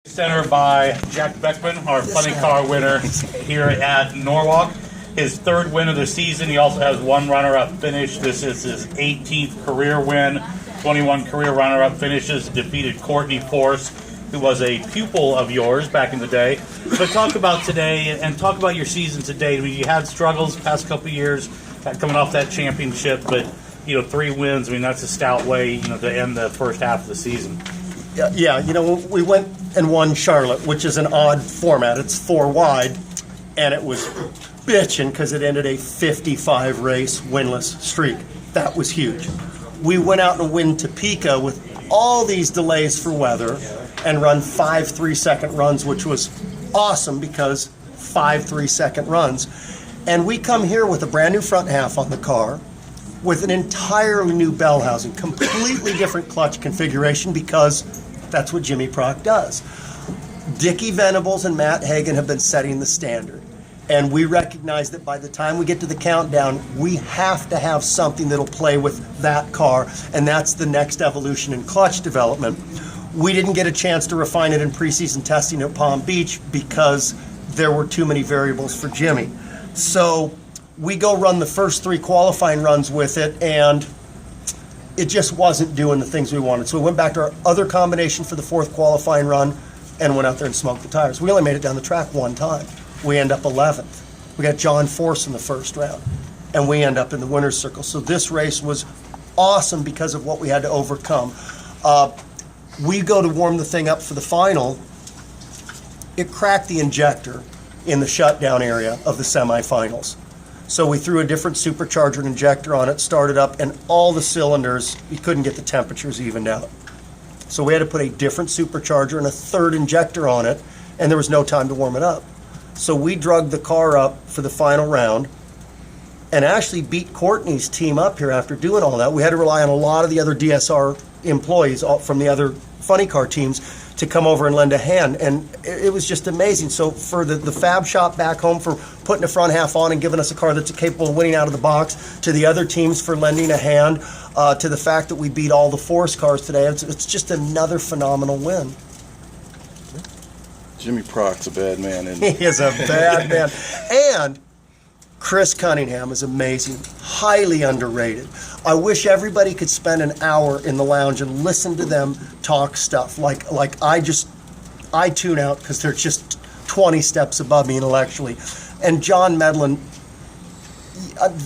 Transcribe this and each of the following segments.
Center by Jack Beckman, our funny car winner here at Norwalk. His third win of the season. He also has one runner-up finish. This is his 18th career win, 21 career runner-up finishes. Defeated Courtney Force, who was a pupil of yours back in the day. But talk about today and talk about your season today. I mean, you had struggles the past couple of years coming off that championship, but 3 wins. I mean, that's a stout way, to end the first half of the season. Yeah, we went and won Charlotte, which is an odd format. It's 4 wide, and it was bitching because it ended a 55 race winless streak. That was huge. We went out and win Topeka with all these delays for weather and run 5 3-second runs, which was awesome because 5 3-second runs. And we come here with a brand new front half on the car, with an entirely new bell housing, completely different clutch configuration because that's what Jimmy Prock does. Dickie Venables and Matt Hagan have been setting the standard. And we recognize that by the time we get to the countdown, we have to have something that'll play with that car, and that's the next evolution in clutch development. We didn't get a chance to refine it in preseason testing at Palm Beach because there were too many variables for Jimmy. So we go run the first 3 qualifying runs with it, and it just wasn't doing the things we wanted. So we went back to our other combination for the 4th qualifying run and went out there and smoked the tires. We only made it down the track 1 time. We end up 11th. We got John Force in the first round, and we end up in the winner's circle. So this race was awesome because of what we had to overcome. We go to warm the thing up for the final. It cracked the injector in the shutdown area of the semifinals. So we threw a different supercharger and injector on it, started up, and all the cylinders, you couldn't get the temperatures evened out. So we had to put a different supercharger and a 3rd injector on it, and there was no time to warm it up. So we drugged the car up for the final round and actually beat Courtney's team up here after doing all that. We had to rely on a lot of the other DSR employees from the other funny car teams to come over and lend a hand, and it was just amazing. So for the fab shop back home for putting the front half on and giving us a car that's capable of winning out of the box, to the other teams for lending a hand, to the fact that we beat all the Force cars today, it's just another phenomenal win. Jimmy Prock's a bad man, isn't he? He is a bad man. And Chris Cunningham is amazing, highly underrated. I wish everybody could spend an hour in the lounge and listen to them talk stuff. Like I tune out because they're just 20 steps above me intellectually. And John Medlin,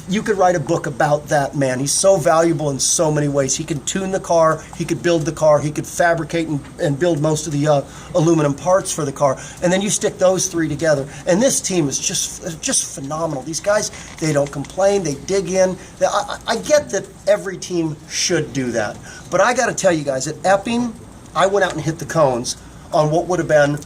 you could write a book about that man. He's so valuable in so many ways. He can tune the car, he could build the car, he could fabricate and build most of the aluminum parts for the car. And then you stick those 3 together. And this team is just phenomenal. These guys, they don't complain, they dig in. I get that every team should do that. But I got to tell you guys, at Epping, I went out and hit the cones on what would have been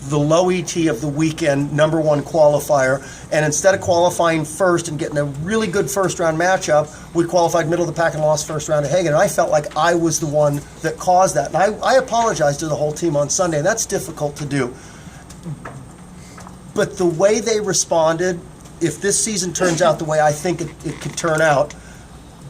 the low ET of the weekend, #1 qualifier, and instead of qualifying first and getting a really good first round matchup, we qualified middle of the pack and lost first round to Hagan. And I felt like I was the one that caused that. And I apologized to the whole team on Sunday, and that's difficult to do. But the way they responded, if this season turns out the way I think it could turn out,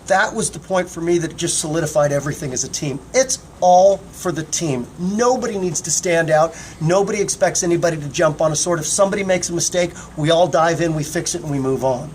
that was the point for me that just solidified everything as a team. It's all for the team. Nobody needs to stand out. Nobody expects anybody to jump on a sword. If somebody makes a mistake, we all dive in, we fix it, and we move on.